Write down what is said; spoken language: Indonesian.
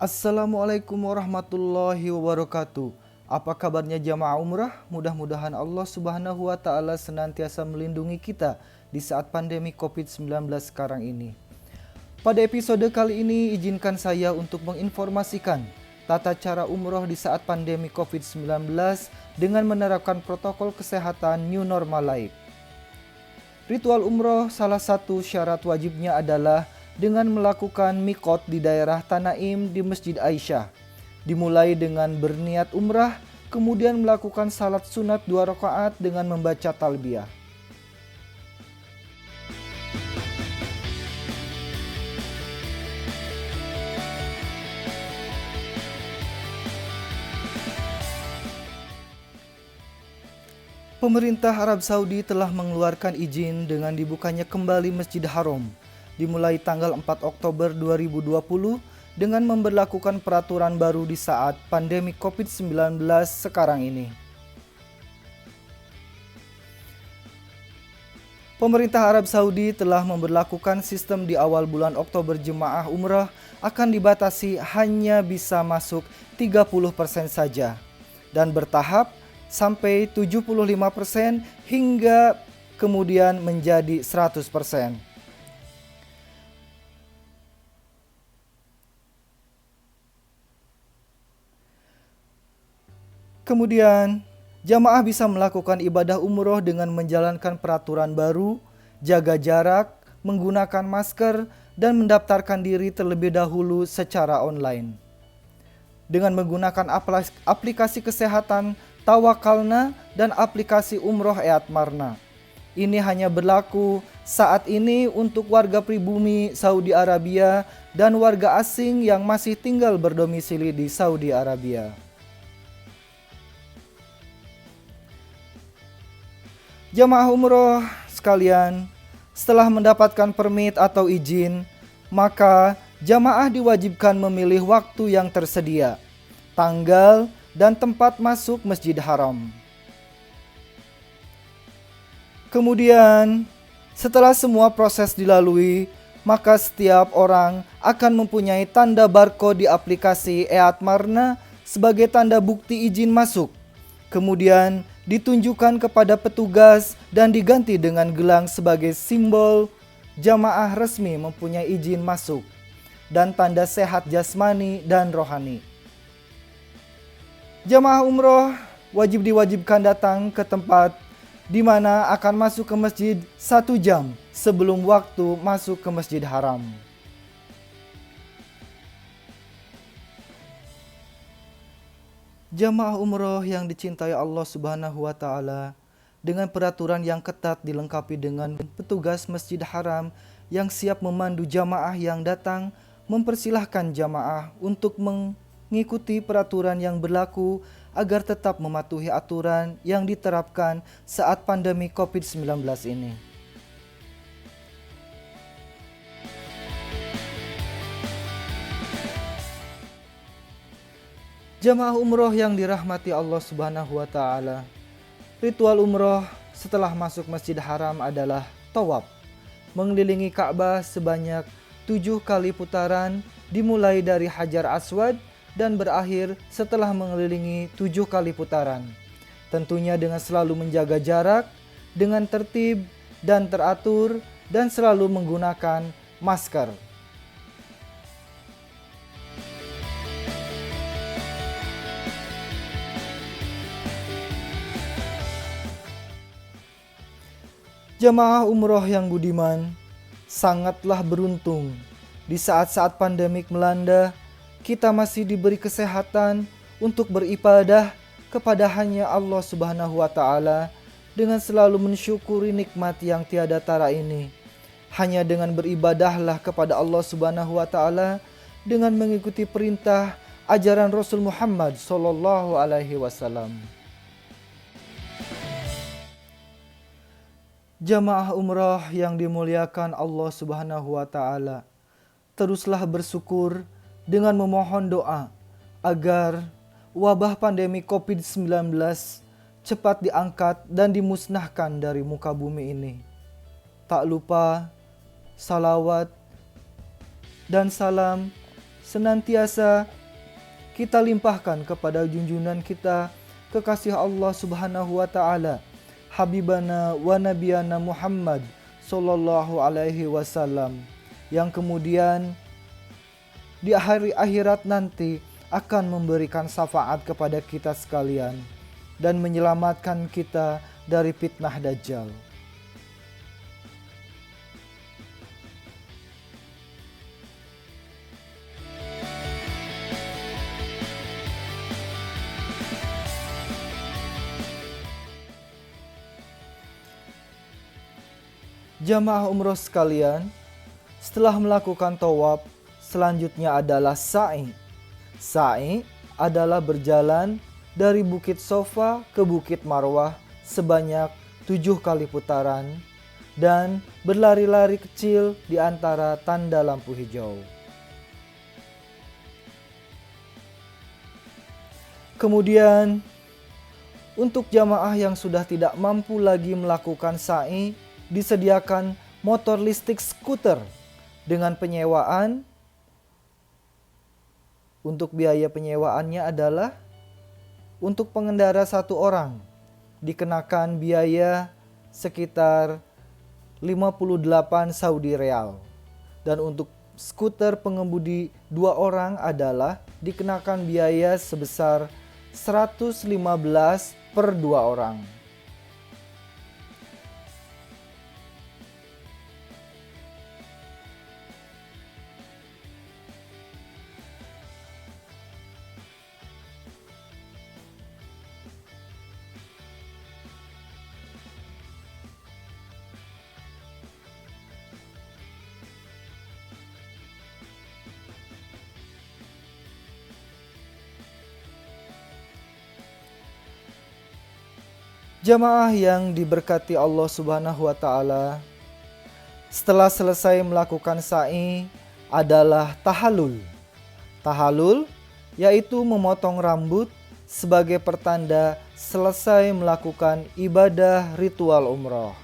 Assalamualaikum warahmatullahi wabarakatuh. Apa kabarnya jamaah umrah? Mudah-mudahan Allah Subhanahu wa taala senantiasa melindungi kita di saat pandemi COVID-19 sekarang ini. Pada episode kali ini izinkan saya untuk menginformasikan tata cara umroh di saat pandemi COVID-19 dengan menerapkan protokol kesehatan New Normal Life. Ritual umroh salah satu syarat wajibnya adalah dengan melakukan mikot di daerah Tanaim di Masjid Aisyah. Dimulai dengan berniat umrah, kemudian melakukan salat sunat 2 rakaat dengan membaca talbiyah. Pemerintah Arab Saudi telah mengeluarkan izin dengan dibukanya kembali Masjid Haram dimulai tanggal 4 Oktober 2020 dengan memberlakukan peraturan baru di saat pandemi COVID-19 sekarang ini. Pemerintah Arab Saudi telah memberlakukan sistem di awal bulan Oktober jemaah umrah akan dibatasi hanya bisa masuk 30% saja dan bertahap sampai 75% hingga kemudian menjadi 100%. Kemudian, jamaah bisa melakukan ibadah umroh dengan menjalankan peraturan baru, jaga jarak, menggunakan masker, dan mendaftarkan diri terlebih dahulu secara online. Dengan menggunakan aplikasi kesehatan Tawakalna dan aplikasi umroh Eatmarna. Ini hanya berlaku saat ini untuk warga pribumi Saudi Arabia dan warga asing yang masih tinggal berdomisili di Saudi Arabia. Jamaah umroh sekalian, setelah mendapatkan permit atau izin, maka jamaah diwajibkan memilih waktu yang tersedia, tanggal, dan tempat masuk Masjid Haram. Kemudian, setelah semua proses dilalui, maka setiap orang akan mempunyai tanda barcode di aplikasi Eatmarna sebagai tanda bukti izin masuk. Kemudian ditunjukkan kepada petugas dan diganti dengan gelang sebagai simbol jamaah resmi mempunyai izin masuk dan tanda sehat jasmani dan rohani. Jamaah umroh diwajibkan datang ke tempat di mana akan masuk ke masjid 1 jam sebelum waktu masuk ke Masjid Haram. Jamaah umroh yang dicintai Allah Subhanahu wa taala, dengan peraturan yang ketat dilengkapi dengan petugas Masjid Haram yang siap memandu jamaah yang datang, mempersilahkan jamaah untuk mengikuti peraturan yang berlaku agar tetap mematuhi aturan yang diterapkan saat pandemi COVID-19 ini. Jamaah umroh yang dirahmati Allah Subhanahu wa taala. Ritual umroh setelah masuk Masjid Haram adalah tawaf, mengelilingi Ka'bah sebanyak 7 kali putaran dimulai dari Hajar Aswad dan berakhir setelah mengelilingi 7 kali putaran. Tentunya dengan selalu menjaga jarak, dengan tertib dan teratur, dan selalu menggunakan masker. Jamaah umroh yang budiman, sangatlah beruntung di saat-saat pandemik melanda, kita masih diberi kesehatan untuk beribadah kepada hanya Allah Subhanahu wa taala dengan selalu mensyukuri nikmat yang tiada tara ini. Hanya dengan beribadahlah kepada Allah Subhanahu wa taala dengan mengikuti perintah ajaran Rasul Muhammad sallallahu alaihi wasallam. Jamaah umrah yang dimuliakan Allah Subhanahu wa taala, teruslah bersyukur dengan memohon doa agar wabah pandemi COVID-19 cepat diangkat dan dimusnahkan dari muka bumi ini. Tak lupa salawat dan salam senantiasa kita limpahkan kepada junjungan kita, kekasih Allah Subhanahu wa taala, Habibana wa Nabiyana Muhammad sallallahu alaihi wasallam, yang kemudian di hari akhirat nanti akan memberikan syafaat kepada kita sekalian dan menyelamatkan kita dari fitnah Dajjal. Jamaah umroh sekalian, setelah melakukan tawaf, selanjutnya adalah sa'i. Sa'i adalah berjalan dari Bukit Sofa ke Bukit Marwah sebanyak 7 kali putaran dan berlari-lari kecil di antara tanda lampu hijau. Kemudian, untuk jamaah yang sudah tidak mampu lagi melakukan sa'i, disediakan motor listrik skuter dengan penyewaan. Untuk biaya penyewaannya adalah untuk pengendara 1 orang dikenakan biaya sekitar 58 Saudi Real. Dan untuk skuter pengemudi 2 orang adalah dikenakan biaya sebesar 115 per 2 orang. Jamaah yang diberkati Allah Subhanahu wa taala, setelah selesai melakukan sa'i adalah tahallul. Tahallul yaitu memotong rambut sebagai pertanda selesai melakukan ibadah ritual umroh.